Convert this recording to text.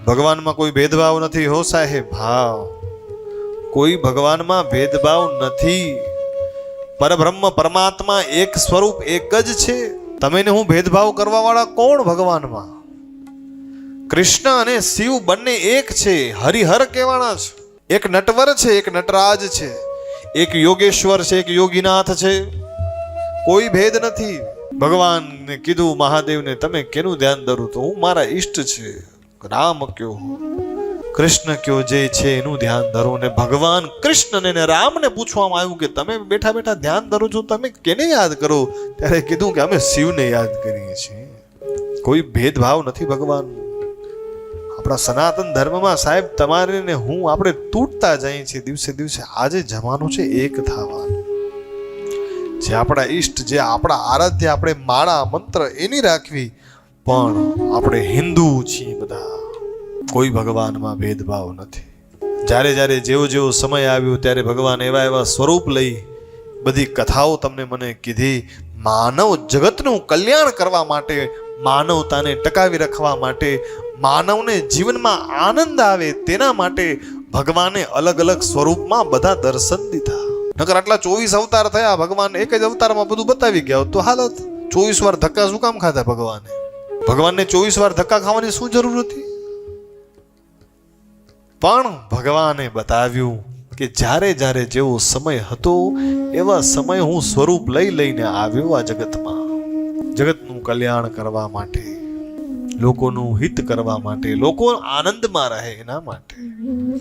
ભગવાનમાં કોઈ ભેદભાવ નથી હો સાહેબ. હા, કોઈ ભગવાનમાં ભેદભાવ નથી. પરબ્રહ્મ પરમાત્મા એક સ્વરૂપ એક જ છે. તમે ને હું ભેદભાવ કરવા વાળા કોણ ભગવાનમાં? કૃષ્ણ અને શિવ બંને એક છે. હરિહર કહેવાના છે. એક નટવર છે, એક નટરાજ છે, એક યોગેશ્વર છે, એક યોગીનાથ છે. કોઈ ભેદ નથી. ભગવાનને કીધું મહાદેવને, તમે કેનું ધ્યાન ધરું? તો હું મારા ઈષ્ટ છે રામ કયો, કૃષ્ણ કયો જે છે એનું ધ્યાન ધરો. ને ભગવાન કૃષ્ણને ને રામને પૂછવામાં આવ્યું કે તમે બેઠા બેઠા ધ્યાન ધરો છો, તમે કેને યાદ કરો? ત્યારે કીધું કે અમે શિવને યાદ કરીએ છીએ. કોઈ ભેદભાવ નથી ભગવાન. આપણા સનાતન ધર્મમાં સાહેબ તમારે ને હું આપણે તૂટતા જઈએ છીએ દિવસે દિવસે. આજે જવાનું છે એક થવાનું. જે આપણા ઈષ્ટ, જે આપણા આરાધ્ય, આપણે માળા મંત્ર એની રાખવી. પણ આપણે હિન્દુ છીએ બધા. કોઈ ભગવાનમાં ભેદભાવ નથી. જ્યારે જ્યારે જેવો જેવો સમય આવ્યો ત્યારે ભગવાન એવા એવા સ્વરૂપ લઈ બધી કથાઓ તમને મને કીધી. માનવ જગતનું કલ્યાણ કરવા માટે, માનવતાને ટકાવી રાખવા માટે, માનવને જીવનમાં આનંદ આવે તેના માટે ભગવાને અલગ અલગ સ્વરૂપમાં બધા દર્શન દીધા. નકર આટલા 24 અવતાર થયા, ભગવાન એક જ અવતારમાં બધું બતાવી ગયા તો હાલત. 24 વાર ધક્કા શું કામ ખાધા ભગવાને? ભગવાનને 24 વાર ધક્કા ખાવાની શું જરૂર હતી? પણ ભગવાને બતાવ્યું કે જ્યારે જ્યારે જેવો સમય હતો એવા સમય હું સ્વરૂપ લઈ લઈને આવ્યો આ જગતમાં. જગતનું કલ્યાણ કરવા માટે, લોકોનું હિત કરવા માટે, લોકો આનંદમાં રહે એના માટે.